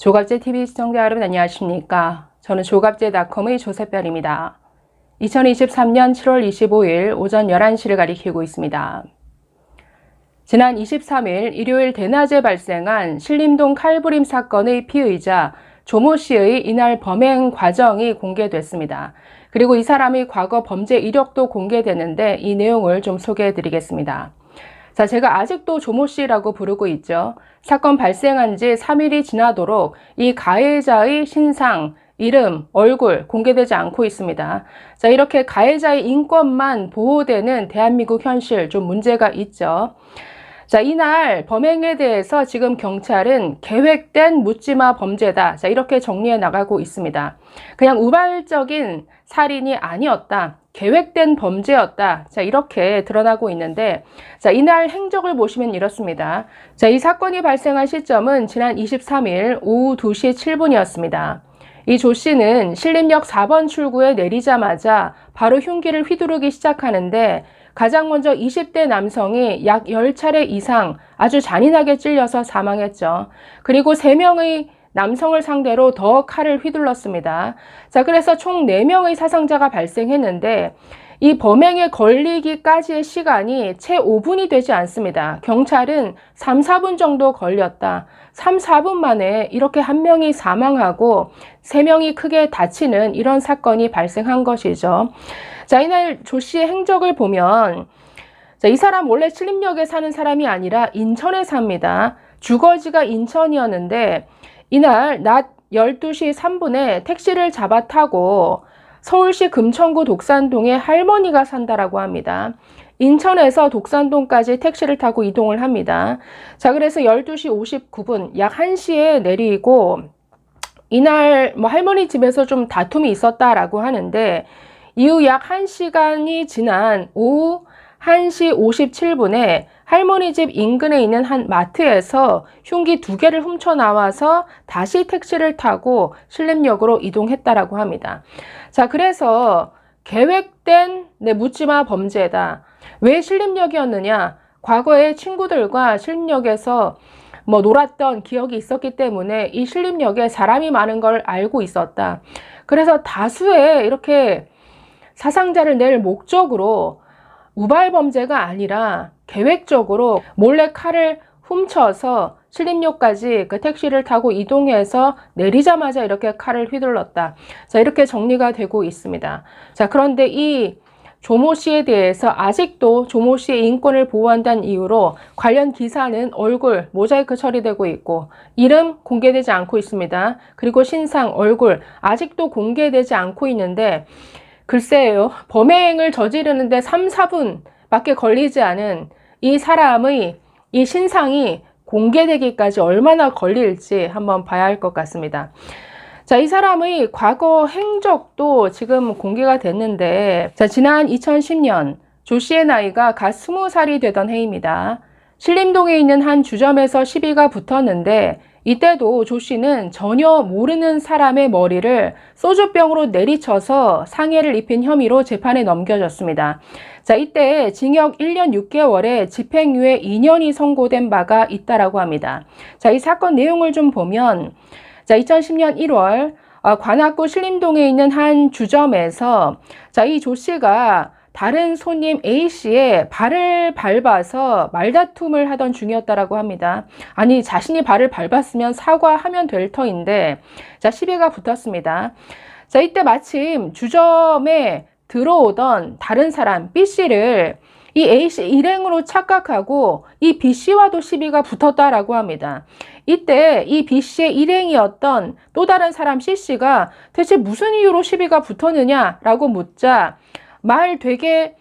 조갑제TV 시청자 여러분 안녕하십니까? 저는 조갑제닷컴의 조세별입니다. 2023년 7월 25일 오전 11시를 가리키고 있습니다. 지난 23일 일요일 대낮에 발생한 신림동 칼부림 사건의 피의자 조모 씨의 이날 범행 과정이 공개됐습니다. 그리고 이 사람의 과거 범죄 이력도 공개됐는데 이 내용을 좀 소개해 드리겠습니다. 자, 제가 아직도 조모 씨라고 부르고 있죠. 사건 발생한 지 3일이 지나도록 이 가해자의 신상, 이름, 얼굴 공개되지 않고 있습니다. 자, 이렇게 가해자의 인권만 보호되는 대한민국 현실 좀 문제가 있죠. 자, 이날 범행에 대해서 지금 경찰은 계획된 묻지마 범죄다. 자, 이렇게 정리해 나가고 있습니다. 그냥 우발적인 살인이 아니었다. 계획된 범죄였다. 자, 이렇게 드러나고 있는데, 자, 이날 행적을 보시면 이렇습니다. 자, 이 사건이 발생한 시점은 지난 23일 오후 2시 7분이었습니다. 이 조 씨는 신림역 4번 출구에 내리자마자 바로 흉기를 휘두르기 시작하는데, 가장 먼저 20대 남성이 약 10차례 이상 아주 잔인하게 찔려서 사망했죠. 그리고 3명의 남성을 상대로 더 칼을 휘둘렀습니다. 자, 그래서 총 4명의 사상자가 발생했는데 이 범행에 걸리기까지의 시간이 채 5분이 되지 않습니다. 경찰은 3, 4분 정도 걸렸다. 3, 4분 만에 이렇게 한 명이 사망하고 3명이 크게 다치는 이런 사건이 발생한 것이죠. 자, 이날 조 씨의 행적을 보면, 자, 이 사람 원래 신림역에 사는 사람이 아니라 인천에 삽니다. 주거지가 인천이었는데 이날 낮 12시 3분에 택시를 잡아 타고 서울시 금천구 독산동에 할머니가 산다라고 합니다. 인천에서 독산동까지 택시를 타고 이동을 합니다. 자, 그래서 12시 59분, 약 1시에 내리고 이날 뭐 할머니 집에서 좀 다툼이 있었다라고 하는데 이후 약 1시간이 지난 오후 1시 57분에 할머니 집 인근에 있는 한 마트에서 흉기 2개를 훔쳐 나와서 다시 택시를 타고 신림역으로 이동했다라고 합니다. 자, 그래서 계획된 묻지마 범죄다. 왜 신림역이었느냐? 과거에 친구들과 신림역에서 뭐 놀았던 기억이 있었기 때문에 이 신림역에 사람이 많은 걸 알고 있었다. 그래서 다수의 이렇게 사상자를 낼 목적으로 우발범죄가 아니라 계획적으로 몰래 칼을 훔쳐서 신림역까지 그 택시를 타고 이동해서 내리자마자 이렇게 칼을 휘둘렀다. 자, 이렇게 정리가 되고 있습니다. 자, 그런데 이 조모 씨에 대해서 아직도 조모 씨의 인권을 보호한다는 이유로 관련 기사는 얼굴 모자이크 처리되고 있고 이름 공개되지 않고 있습니다. 그리고 신상, 얼굴 아직도 공개되지 않고 있는데 글쎄요, 범행을 저지르는데 3, 4분 밖에 걸리지 않은 이 사람의 이 신상이 공개되기까지 얼마나 걸릴지 한번 봐야 할 것 같습니다. 자, 이 사람의 과거 행적도 지금 공개가 됐는데, 자, 지난 2010년 조 씨의 나이가 갓 20살이 되던 해입니다. 신림동에 있는 한 주점에서 시비가 붙었는데 이때도 조 씨는 전혀 모르는 사람의 머리를 소주병으로 내리쳐서 상해를 입힌 혐의로 재판에 넘겨졌습니다. 자, 이때 징역 1년 6개월에 집행유예 2년이 선고된 바가 있다라고 합니다. 자, 이 사건 내용을 좀 보면, 자, 2010년 1월 관악구 신림동에 있는 한 주점에서 자, 이 조 씨가 다른 손님 A씨의 발을 밟아서 말다툼을 하던 중이었다라고 합니다. 아니, 자신이 발을 밟았으면 사과하면 될 터인데, 자, 시비가 붙었습니다. 자, 이때 마침 주점에 들어오던 다른 사람 B씨를 이 A씨 일행으로 착각하고 이 B씨와도 시비가 붙었다라고 합니다. 이때 이 B씨의 일행이었던 또 다른 사람 C씨가 대체 무슨 이유로 시비가 붙었느냐라고 묻자 말 되게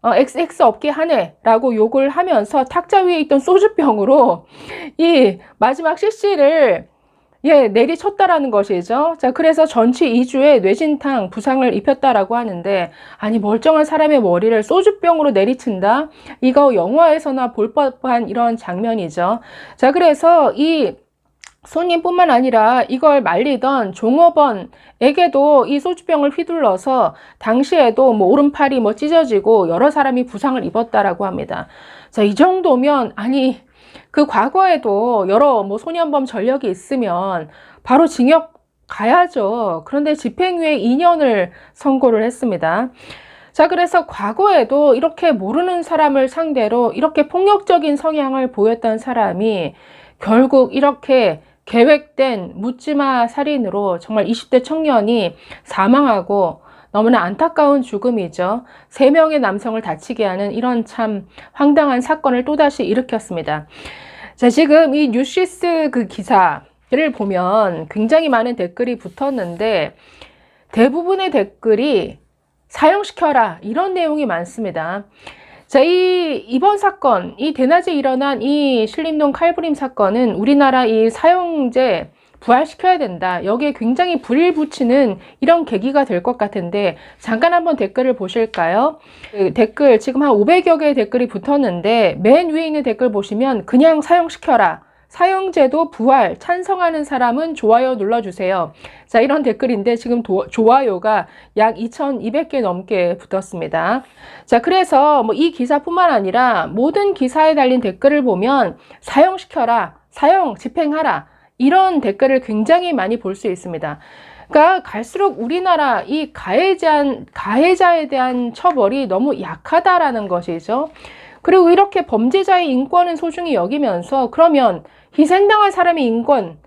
XX 없게 하네 라고 욕을 하면서 탁자 위에 있던 소주병으로 이 마지막 C씨를 내리쳤다라는 것이죠. 자, 그래서 전치 2주에 뇌진탕 부상을 입혔다라고 하는데, 아니, 멀쩡한 사람의 머리를 소주병으로 내리친다? 이거 영화에서나 볼 법한 이런 장면이죠. 자, 그래서 이 손님뿐만 아니라 이걸 말리던 종업원에게도 이 소주병을 휘둘러서 당시에도 뭐 오른팔이 찢어지고 여러 사람이 부상을 입었다라고 합니다. 자, 이 정도면 아니 그 과거에도 여러 뭐 소년범 전력이 있으면 바로 징역 가야죠. 그런데 집행유예 2년을 선고를 했습니다. 자, 그래서 과거에도 이렇게 모르는 사람을 상대로 이렇게 폭력적인 성향을 보였던 사람이 결국 이렇게 계획된 묻지마 살인으로 정말 20대 청년이 사망하고 너무나 안타까운 죽음이죠. 3명의 남성을 다치게 하는 이런 참 황당한 사건을 또다시 일으켰습니다. 자, 지금 이 뉴시스 그 기사를 보면 굉장히 많은 댓글이 붙었는데 대부분의 댓글이 사형시켜라 이런 내용이 많습니다. 자, 이번 사건, 이 대낮에 일어난 이 신림동 칼부림 사건은 우리나라 이 사형제 부활시켜야 된다. 여기에 굉장히 불을 붙이는 이런 계기가 될 것 같은데 잠깐 한번 댓글을 보실까요? 그 댓글 지금 한 500여 개의 댓글이 붙었는데 맨 위에 있는 댓글 보시면 그냥 사형시켜라. 사형제도 부활 찬성하는 사람은 좋아요 눌러주세요. 자, 이런 댓글인데 지금 좋아요가 약 2200개 넘게 붙었습니다. 자, 그래서 뭐 이 기사뿐만 아니라 모든 기사에 달린 댓글을 보면 사형시켜라, 사형 집행하라 이런 댓글을 굉장히 많이 볼 수 있습니다. 그러니까 갈수록 우리나라 이 가해자에 대한 처벌이 너무 약하다라는 것이죠. 그리고 이렇게 범죄자의 인권은 소중히 여기면서 그러면 희생당한 사람의 인권은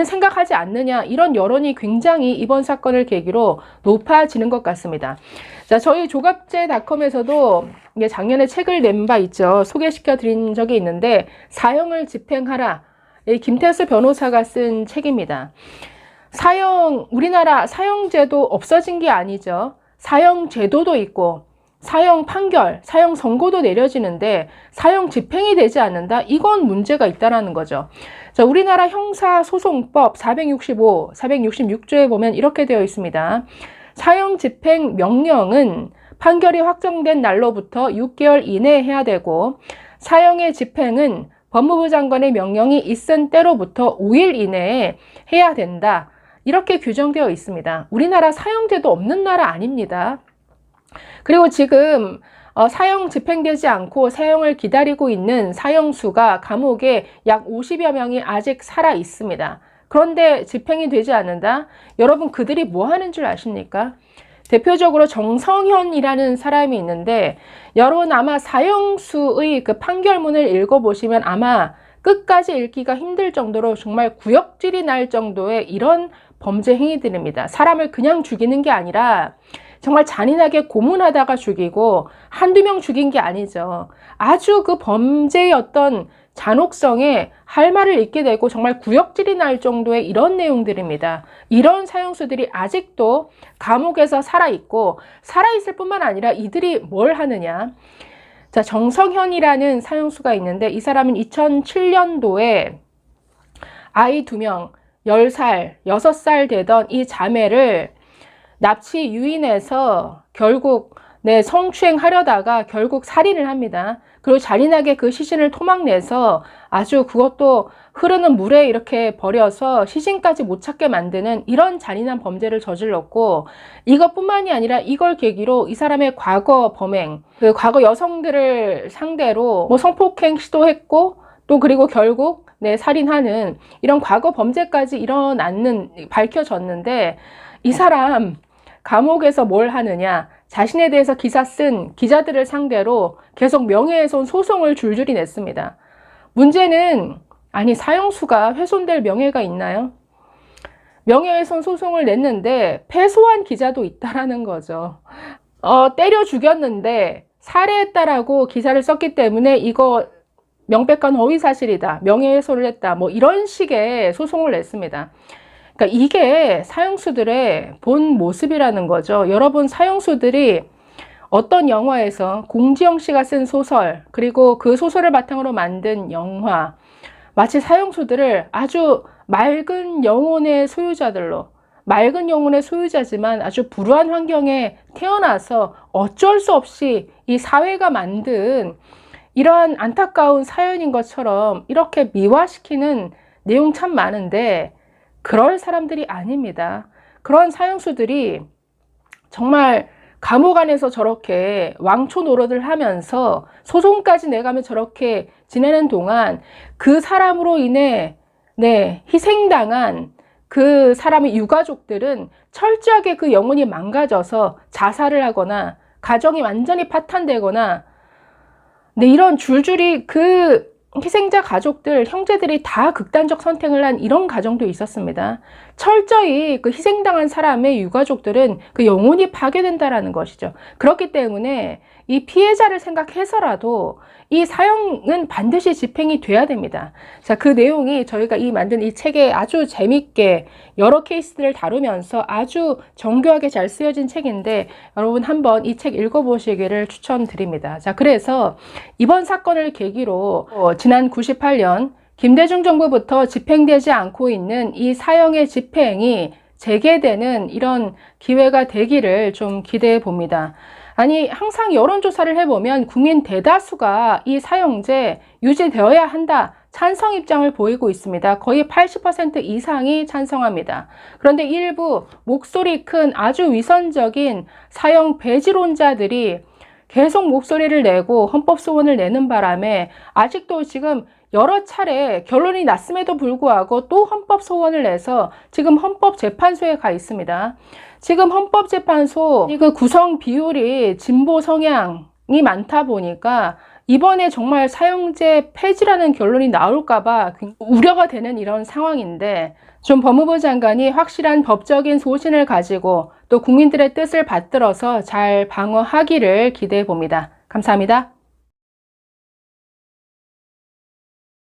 생각하지 않느냐 이런 여론이 굉장히 이번 사건을 계기로 높아지는 것 같습니다. 자, 저희 조갑제닷컴에서도 작년에 책을 낸 바 있죠. 소개시켜 드린 적이 있는데 사형을 집행하라. 김태수 변호사가 쓴 책입니다. 우리나라 사형제도 없어진 게 아니죠. 사형제도도 있고 사형 판결, 사형 선고도 내려지는데 사형 집행이 되지 않는다? 이건 문제가 있다는 거죠. 자, 우리나라 형사소송법 465, 466조에 보면 이렇게 되어 있습니다. 사형 집행 명령은 판결이 확정된 날로부터 6개월 이내에 해야 되고 사형의 집행은 법무부 장관의 명령이 있은 때로부터 5일 이내에 해야 된다. 이렇게 규정되어 있습니다. 우리나라 사형제도 없는 나라 아닙니다. 그리고 지금 사형 집행되지 않고 사형을 기다리고 있는 사형수가 감옥에 약 50여 명이 아직 살아 있습니다. 그런데 집행이 되지 않는다? 여러분 그들이 뭐 하는 줄 아십니까? 대표적으로 정성현이라는 사람이 있는데 여러분 아마 사형수의 그 판결문을 읽어보시면 아마 끝까지 읽기가 힘들 정도로 정말 구역질이 날 정도의 이런 범죄 행위들입니다. 사람을 그냥 죽이는 게 아니라 정말 잔인하게 고문하다가 죽이고 한두 명 죽인 게 아니죠. 아주 그 범죄의 어떤 잔혹성에 할 말을 잊게 되고 정말 구역질이 날 정도의 이런 내용들입니다. 이런 사형수들이 아직도 감옥에서 살아있고 살아있을 뿐만 아니라 이들이 뭘 하느냐. 자, 정성현이라는 사형수가 있는데 이 사람은 2007년도에 아이 2명, 10살, 6살 되던 이 자매를 납치 유인해서 결국 성추행하려다가 결국 살인을 합니다. 그리고 잔인하게 그 시신을 토막내서 아주 그것도 흐르는 물에 이렇게 버려서 시신까지 못 찾게 만드는 이런 잔인한 범죄를 저질렀고 이것뿐만이 아니라 이걸 계기로 이 사람의 과거 범행, 그 과거 여성들을 상대로 뭐 성폭행 시도했고 또 그리고 결국 살인하는 이런 과거 범죄까지 밝혀졌는데 이 사람 감옥에서 뭘 하느냐, 자신에 대해서 기사 쓴 기자들을 상대로 계속 명예훼손 소송을 줄줄이 냈습니다. 문제는 아니 사형수가 훼손될 명예가 있나요? 명예훼손 소송을 냈는데 패소한 기자도 있다라는 거죠. 때려 죽였는데 살해했다라고 기사를 썼기 때문에 이거 명백한 허위사실이다, 명예훼손을 했다, 뭐 이런 식의 소송을 냈습니다. 그러니까 이게 사형수들의 본 모습이라는 거죠. 여러분 사형수들이 어떤 영화에서 공지영 씨가 쓴 소설 그리고 그 소설을 바탕으로 만든 영화 마치 사형수들을 아주 맑은 영혼의 소유자지만 아주 불우한 환경에 태어나서 어쩔 수 없이 이 사회가 만든 이러한 안타까운 사연인 것처럼 이렇게 미화시키는 내용 참 많은데 그럴 사람들이 아닙니다. 그런 사형수들이 정말 감옥 안에서 저렇게 왕초 노릇을 하면서 소송까지 내가며 저렇게 지내는 동안 그 사람으로 인해 희생당한 그 사람의 유가족들은 철저하게 그 영혼이 망가져서 자살을 하거나 가정이 완전히 파탄되거나 이런 줄줄이 그 희생자 가족들, 형제들이 다 극단적 선택을 한 이런 가정도 있었습니다. 철저히 그 희생당한 사람의 유가족들은 그 영혼이 파괴된다라는 것이죠. 그렇기 때문에 이 피해자를 생각해서라도 이 사형은 반드시 집행이 돼야 됩니다. 자, 그 내용이 저희가 만든 이 책에 아주 재밌게 여러 케이스들을 다루면서 아주 정교하게 잘 쓰여진 책인데 여러분 한번 이 책 읽어보시기를 추천드립니다. 자, 그래서 이번 사건을 계기로 지난 98년 김대중 정부부터 집행되지 않고 있는 이 사형의 집행이 재개되는 이런 기회가 되기를 좀 기대해 봅니다. 아니, 항상 여론조사를 해보면 국민 대다수가 이 사형제 유지되어야 한다, 찬성 입장을 보이고 있습니다. 거의 80% 이상이 찬성합니다. 그런데 일부 목소리 큰 아주 위선적인 사형 배지론자들이 계속 목소리를 내고 헌법 소원을 내는 바람에 아직도 지금 여러 차례 결론이 났음에도 불구하고 또 헌법 소원을 내서 지금 헌법재판소에 가 있습니다. 지금 헌법재판소 그 구성 비율이 진보 성향이 많다 보니까 이번에 정말 사형제 폐지라는 결론이 나올까봐 우려가 되는 이런 상황인데, 좀 법무부 장관이 확실한 법적인 소신을 가지고 또 국민들의 뜻을 받들어서 잘 방어하기를 기대해 봅니다. 감사합니다.